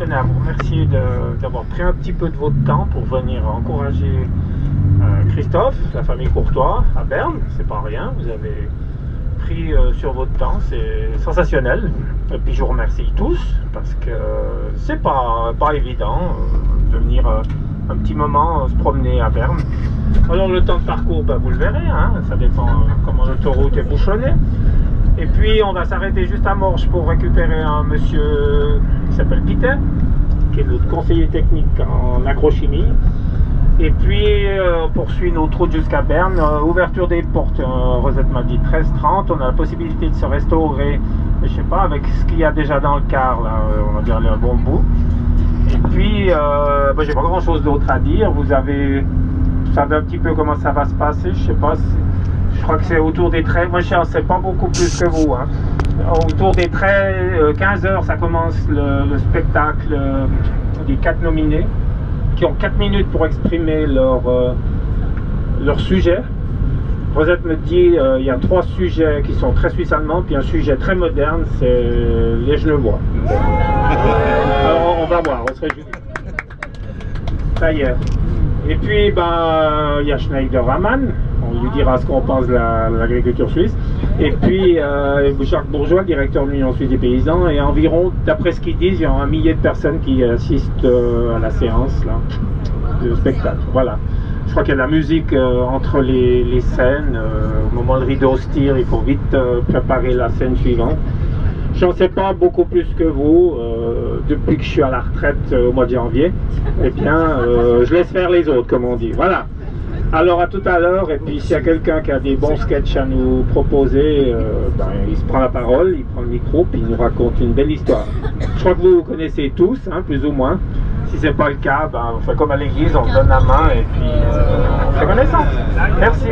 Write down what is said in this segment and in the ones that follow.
tenais à vous remercier d'avoir pris un petit peu de votre temps pour venir encourager Christophe, la famille Courtois à Berne. C'est pas rien, vous avez pris sur votre temps, c'est sensationnel. Et puis je vous remercie tous parce que c'est pas évident de venir un petit moment se promener à Berne. Alors le temps de parcours, vous le verrez, hein, ça dépend comment l'autoroute est bouchonnée. Et puis on va s'arrêter juste à Morges pour récupérer un monsieur qui s'appelle Peter, qui est notre conseiller technique en agrochimie. Et puis on poursuit notre route jusqu'à Berne. Ouverture des portes, Rosette m'a dit 13h30. On a la possibilité de se restaurer, je sais pas, avec ce qu'il y a déjà dans le car, là, on va dire aller un bon bout. Et puis j'ai pas grand chose d'autre à dire. Vous savez un petit peu comment ça va se passer, je sais pas. Je crois que c'est autour des traits. Moi je sais pas beaucoup plus que vous, hein. Autour des traits, 15h ça commence le spectacle des 4 nominés, qui ont 4 minutes pour exprimer leur sujet. Rosette me dit il y a 3 sujets qui sont très suisse-allemands, puis un sujet très moderne, c'est les Genevois. Alors on va voir, on se réjouit. Ça y est. Et puis il y a Schneider-Raman, on lui dira ce qu'on pense de l'agriculture suisse. Et puis Jacques Bourgeois, directeur de l'Union suisse des paysans, et environ, d'après ce qu'ils disent, il y a 1 millier de personnes qui assistent à la séance là, de spectacle. Voilà. Je crois qu'il y a de la musique entre les scènes. Au moment de rideau se tire, il faut vite préparer la scène suivante. J'en sais pas beaucoup plus que vous. Depuis que je suis à la retraite au mois de janvier, eh bien, je laisse faire les autres, comme on dit. Voilà. Alors à tout à l'heure, et puis s'il y a quelqu'un qui a des bons sketchs à nous proposer, il se prend la parole, il prend le micro, puis il nous raconte une belle histoire. Je crois que vous connaissez tous, hein, plus ou moins. Si c'est pas le cas, on fait comme à l'église, on se donne la main et puis on fait connaissance. Merci.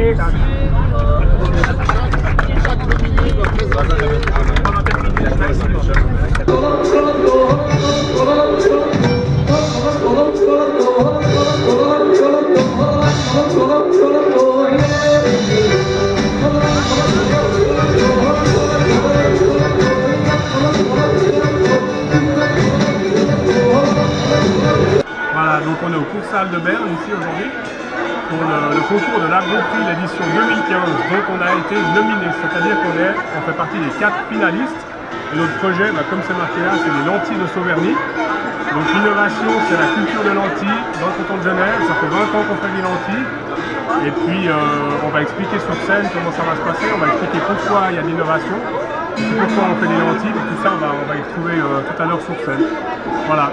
Voilà, donc on est au Cours-Salle de Berne ici aujourd'hui pour le concours de l'Agro-Prix l'édition 2015. Donc on a été nominé, c'est-à-dire qu'on fait partie des 4 finalistes. Et notre projet, comme c'est marqué là, c'est les lentilles de Sauverny. Donc l'innovation, c'est la culture de lentilles dans le canton de Genève. Ça fait 20 ans qu'on fait des lentilles. Et puis on va expliquer sur scène comment ça va se passer. On va expliquer pourquoi il y a de l'innovation, pourquoi on fait des lentilles. Et tout ça, on va y trouver tout à l'heure sur scène. Voilà.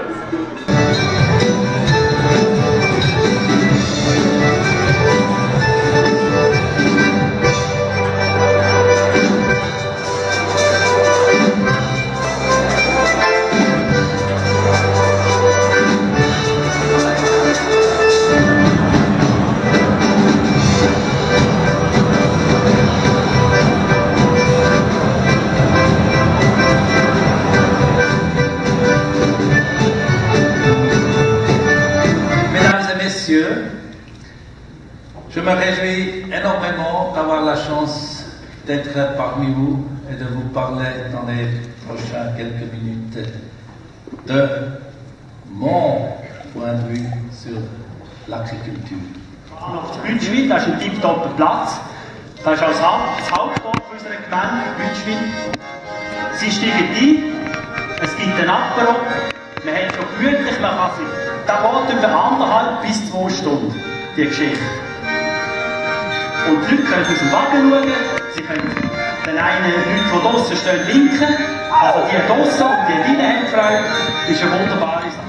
Je me réjouis énormément d'avoir la chance d'être parmi vous et de vous parler dans les prochaines quelques minutes de mon point de vue sur l'agriculture. Bütschwil, das ist ein tipptopper Platz. Das ist das Hauptdorf unserer Gemeinde, Bütschwil. Sie steigen ein, es gibt einen Apero, man hat schon gemütlich, man kann sich, da geht über 1,5 bis 2 Stunden, die Geschichte. Und die Leute können aus dem Wagen schauen, sie können den einen Leute, die draussen stehen, winken. Also die draussen und die drinnen haben Freude, ist eine wunderbare Sache.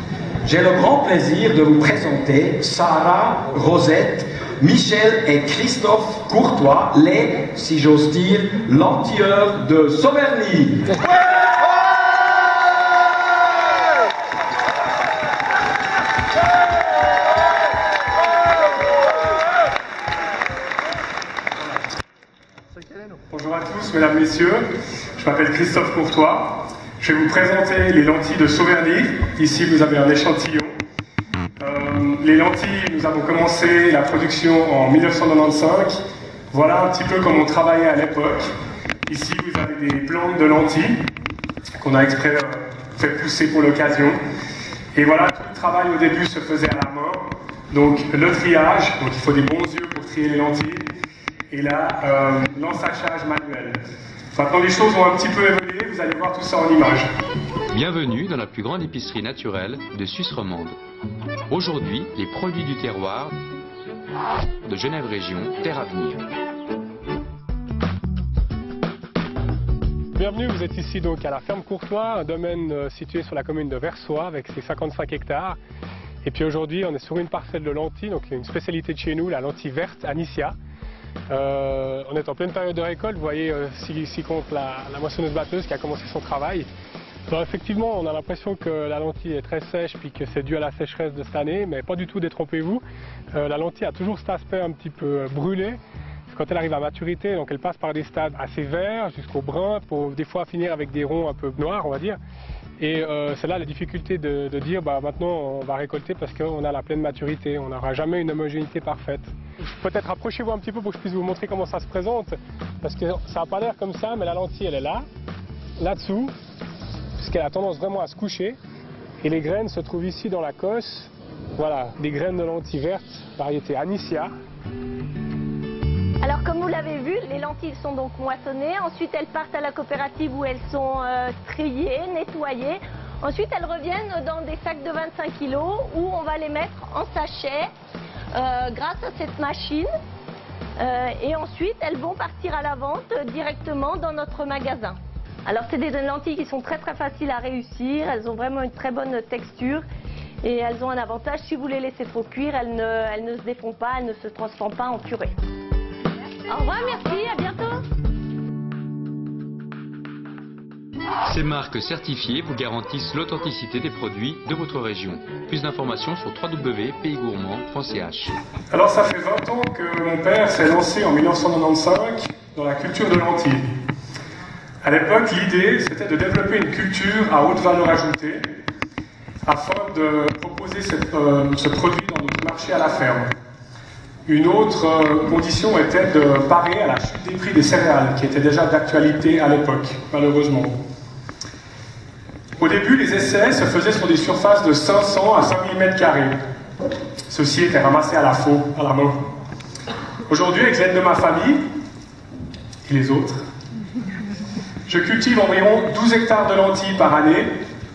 J'ai le grand plaisir de vous présenter Sarah, Rosette, Michel et Christophe Courtois, les, si j'ose dire, lentilleurs de Sauverny. Bonjour à tous, mesdames, messieurs. Je m'appelle Christophe Courtois. Je vais vous présenter les lentilles de Sauverny. Ici, vous avez un échantillon. Les lentilles, nous avons commencé la production en 1995. Voilà un petit peu comme on travaillait à l'époque. Ici, vous avez des plantes de lentilles qu'on a exprès fait pousser pour l'occasion. Et voilà, tout le travail au début se faisait à la main. Donc le triage, donc il faut des bons yeux pour trier les lentilles. Et là, l'ensachage manuel. Maintenant les choses ont un petit peu évolué, vous allez voir tout ça en images. Bienvenue dans la plus grande épicerie naturelle de Suisse romande. Aujourd'hui, les produits du terroir de Genève Région, Terre à venir. Bienvenue, vous êtes ici donc à la ferme Courtois, un domaine situé sur la commune de Versoix avec ses 55 hectares. Et puis aujourd'hui, on est sur une parcelle de lentilles, donc une spécialité de chez nous, la lentille verte Anicia. On est en pleine période de récolte, vous voyez ici compte la moissonneuse-batteuse qui a commencé son travail. Alors effectivement, on a l'impression que la lentille est très sèche puis que c'est dû à la sécheresse de cette année, mais pas du tout, détrompez-vous. La lentille a toujours cet aspect un petit peu brûlé. Quand elle arrive à maturité, donc elle passe par des stades assez verts jusqu'au brun pour des fois finir avec des ronds un peu noirs, on va dire. Et c'est là la difficulté de dire maintenant on va récolter parce qu'on a la pleine maturité, on n'aura jamais une homogénéité parfaite. Peut-être approchez-vous un petit peu pour que je puisse vous montrer comment ça se présente, parce que ça n'a pas l'air comme ça, mais la lentille elle est là-dessous, puisqu'elle a tendance vraiment à se coucher. Et les graines se trouvent ici dans la cosse, voilà, des graines de lentilles vertes, variété Anicia. Alors comme vous l'avez vu, les lentilles sont donc moissonnées, ensuite elles partent à la coopérative où elles sont triées, nettoyées. Ensuite elles reviennent dans des sacs de 25 kg où on va les mettre en sachet grâce à cette machine. Et ensuite elles vont partir à la vente directement dans notre magasin. Alors c'est des lentilles qui sont très faciles à réussir, elles ont vraiment une très bonne texture. Et elles ont un avantage, si vous les laissez trop cuire, elles ne se défont pas, elles ne se transforment pas en purée. Au revoir, merci, à bientôt. Ces marques certifiées vous garantissent l'authenticité des produits de votre région. Plus d'informations sur www.paysgourmand.ch. Alors ça fait 20 ans que mon père s'est lancé en 1995 dans la culture de lentilles. À l'époque, l'idée c'était de développer une culture à haute valeur ajoutée afin de proposer ce produit dans notre marché à la ferme. Une autre condition était de parer à la chute des prix des céréales, qui était déjà d'actualité à l'époque, malheureusement. Au début, les essais se faisaient sur des surfaces de 500 à 5000 m². Ceci était ramassé à la faux, à la main. Aujourd'hui, avec l'aide de ma famille et les autres, je cultive environ 12 hectares de lentilles par année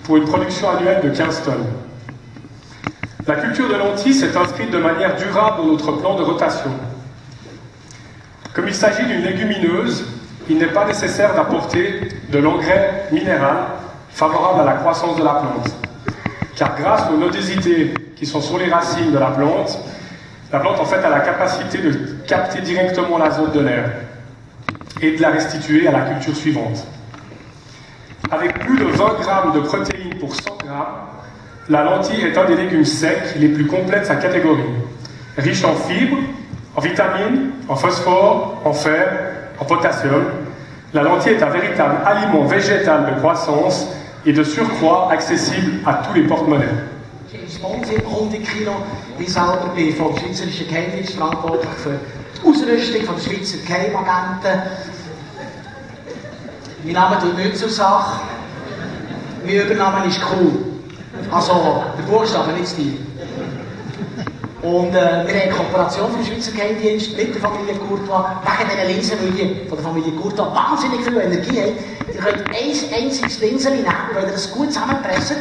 pour une production annuelle de 15 tonnes. La culture de lentilles s'est inscrite de manière durable dans notre plan de rotation. Comme il s'agit d'une légumineuse, il n'est pas nécessaire d'apporter de l'engrais minéral favorable à la croissance de la plante. Car grâce aux nodosités qui sont sur les racines de la plante en fait a la capacité de capter directement l'azote de l'air et de la restituer à la culture suivante. Avec plus de 20 grammes de protéines pour 100 grammes, la lentille est un des légumes secs les plus complets de sa catégorie. Riche en fibres, en vitamines, en phosphore, en fer, en potassium, la lentille est un véritable aliment végétal de croissance et de surcroît accessible à tous les porte-monnaies. James Bond sind 100 Kilo. Ich selber bin vom Schweizerischen Geheimdienst verantwortlich für die Ausrüstung der Schweizer Geheimagenten. Mein Name tut nichts zur Sache. Mein Übername ist cool. Also, der Buchstabe, nicht Stil. Und wir haben eine Kooperation vom Schweizer Geheimdienst mit der Familie Courtois, wegen dieser Linsen, weil die von der Familie Courtois wahnsinnig viel Energie haben. Ihr könnt ein einziges Linsen nehmen, und wenn ihr das gut zusammenpresst,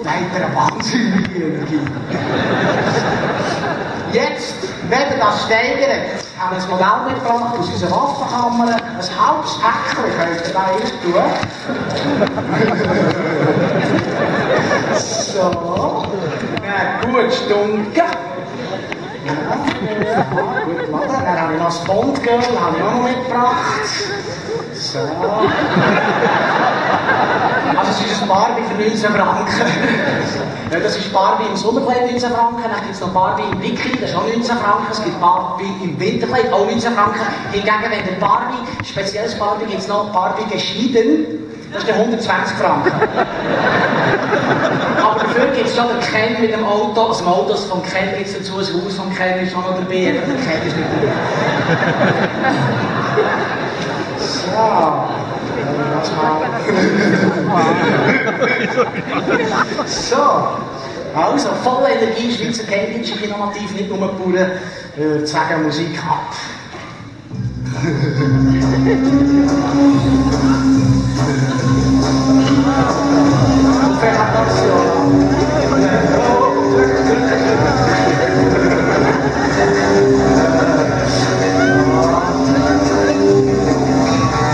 dann habt ihr eine wahnsinnige Energie. Jetzt, wenn ihr das steigert, haben wir ein Modell mitgebracht aus unserer Waffenkammer. Ein halbes Päckchen könnt ihr da rein tun. So. Ja, gut stunken. Ja, gut geladen. Dann habe ich noch das Bondgirl, habe ich auch noch mitgebracht. So. Also es ist ein Barbie für 19 Franken. Ja, das ist Barbie im Sommerkleid 19 Franken, dann gibt es noch Barbie im Bikini, das ist auch 19 Franken, es gibt Barbie im Winterkleid, auch 19 Franken. Hingegen, wenn der Barbie, spezielles Barbie, gibt es noch Barbie geschieden, das ist 120 Franken. Aber dafür gibt es schon den Ken mit dem Auto, also dem Auto vom Ken gibt es dazu, das Haus vom Ken ist schon noch dabei, aber der Ken ist nicht dabei. So. So, Also, volle Energie, Schweizer Kenntnis, innovativ, nicht nur die Bauern, zu sagen, Musik ab.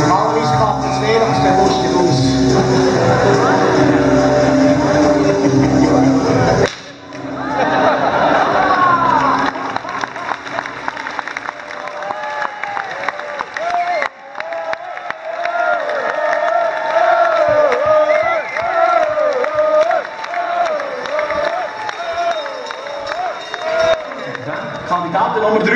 Normalerweise klappt es nicht, aber es geht lustig aus. Kandidatin Nummer 3.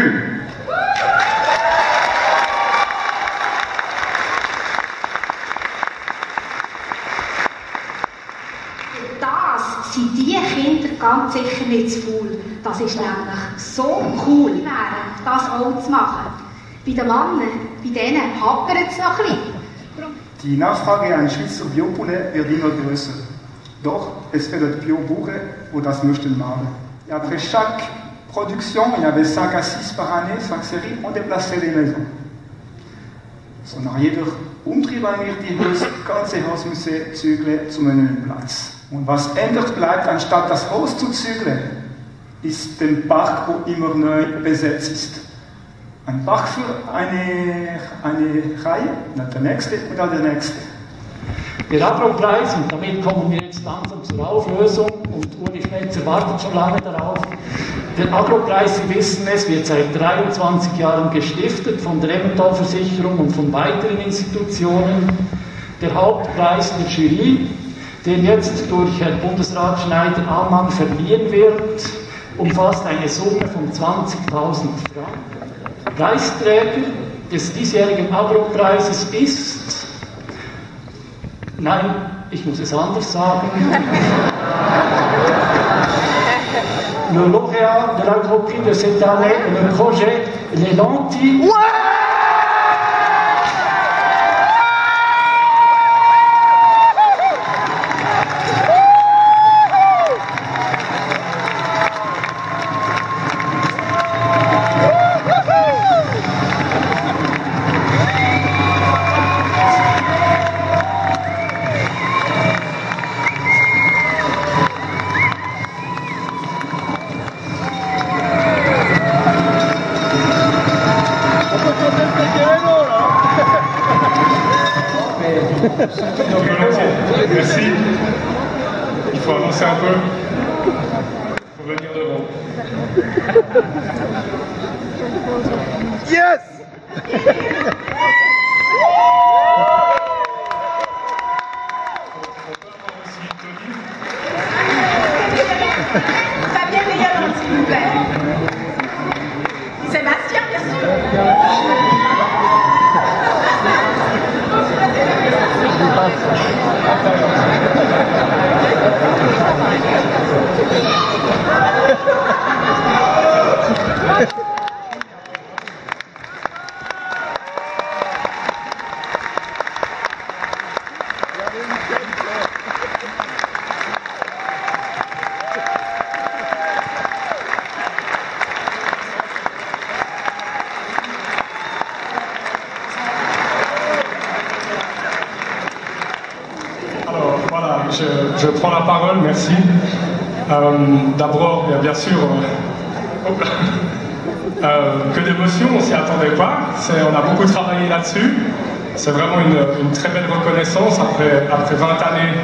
Das sind die Kinder ganz sicher nicht zu faul. Das ist nämlich so cool, das auch zu machen. Bei den Männern, bei denen hapert es noch ein bisschen. Die Nachfrage an Schweizer Biopoulet wird immer größer. Doch es fehlt Bio-Bauern, die das möchten machen. Et après chaque production, il y avait 5 à 6 par année, 5 séries, on déplaçait les maisons. So nach jeder Umtrieb wird die ganze Haus müsse zügeln zu einem Platz. Und was ändert bleibt, anstatt das Haus zu zügeln, ist der Park, wo immer neu besetzt ist. Ein Park für eine Reihe, dann der nächste und dann der nächste. Der Agropreis, und damit kommen wir jetzt langsam zur Auflösung, und Uli Schmetzer wartet schon lange darauf. Der Agropreis, Sie wissen es, wird seit 23 Jahren gestiftet von der Emmental-Versicherung und von weiteren Institutionen. Der Hauptpreis der Jury, den jetzt durch Herrn Bundesrat Schneider-Ammann verliehen wird, umfasst eine Summe von 20.000 Franken. Preisträger des diesjährigen Agropreises ist, nein, ich muss es anders sagen, le lauréat de l'Agropris de cette année est le projet Les Lentilles. Merci. Il faut avancer un peu. Il faut venir devant. Yes! Fabien Légalon, s'il vous plaît. Sébastien, bien sûr. Je prends la parole, merci. D'abord, bien sûr, que d'émotion, on s'y attendait pas. On a beaucoup travaillé là-dessus. C'est vraiment une très belle reconnaissance après 20 années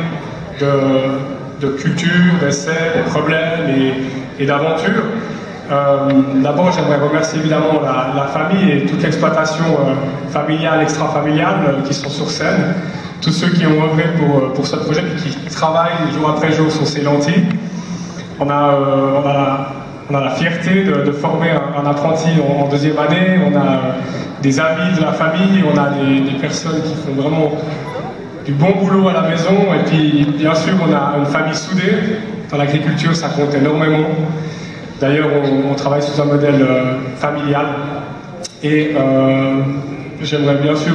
de culture, d'essais, de problèmes et d'aventures. D'abord, j'aimerais remercier évidemment la famille et toute l'exploitation familiale, extra-familiale qui sont sur scène. Tous ceux qui ont œuvré pour ce projet et qui travaillent jour après jour sur ces lentilles. On a la fierté de former un apprenti en deuxième année, on a des amis de la famille, on a des personnes qui font vraiment du bon boulot à la maison, et puis bien sûr on a une famille soudée. Dans l'agriculture ça compte énormément. D'ailleurs on travaille sous un modèle familial, et j'aimerais bien sûr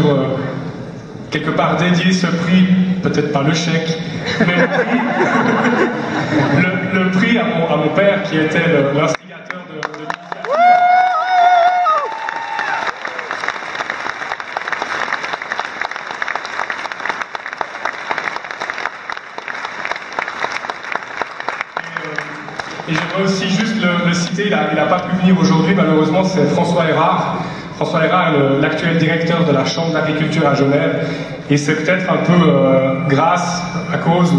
quelque part dédier ce prix peut-être pas le chèque, mais le prix à mon père qui était l'instigateur de l'initiative. Et j'aimerais aussi juste le citer, il n'a pas pu venir aujourd'hui, malheureusement, c'est François Erard. François Erard est l'actuel directeur de la Chambre d'agriculture à Genève. Et c'est peut-être un peu grâce à cause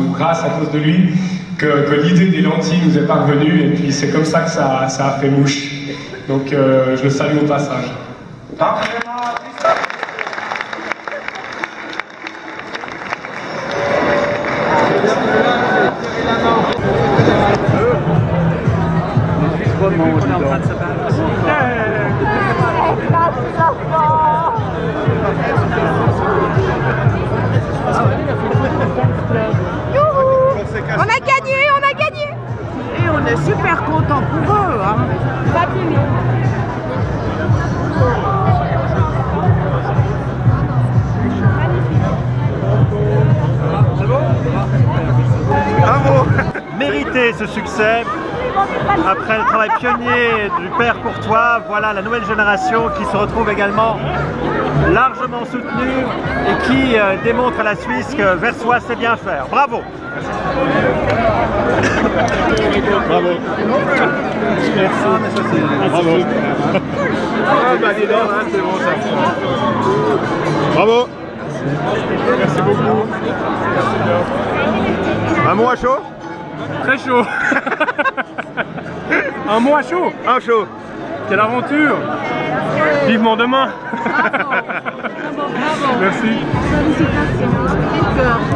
de lui que l'idée des lentilles nous est parvenue. Et puis c'est comme ça que ça a fait mouche. Donc je le salue au passage. On a gagné, on a gagné. Et on est super contents pour eux. Hein. Bravo. Mérité ce succès. Après le travail pionnier du père Courtois, voilà la nouvelle génération qui se retrouve également largement soutenue et qui démontre à la Suisse que Versoix sait bien faire. Bravo! Bravo! Merci. Bravo! Ah bah dis donc, hein, c'est bon ça. Bravo! Merci beaucoup! Un mot à chaud? Très chaud! Un mot à chaud? Un chaud! Quelle aventure! Vivement demain! Merci! Félicitations!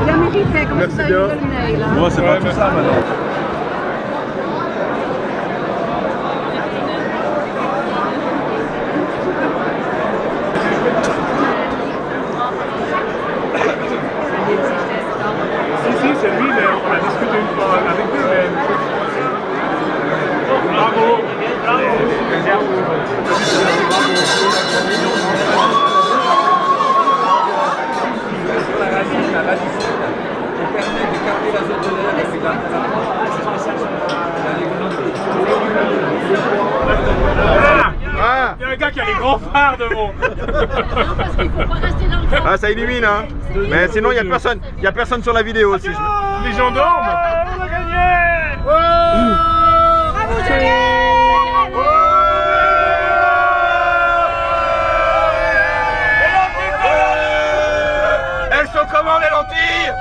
Il a mérité, comme merci ça, bien. il mail. Hein. Bon, c'est pas tout ça maintenant. Si, c'est lui, mais on a discuté une fois avec lui, mais... Bravo! Ah, il y a un gars qui a les grands phares devant. ah, ça illumine, hein. Mais sinon, il n'y a personne sur la vidéo aussi. Les gens dorment. On a gagné. Bravo, Julien! Elles sont comment les lentilles?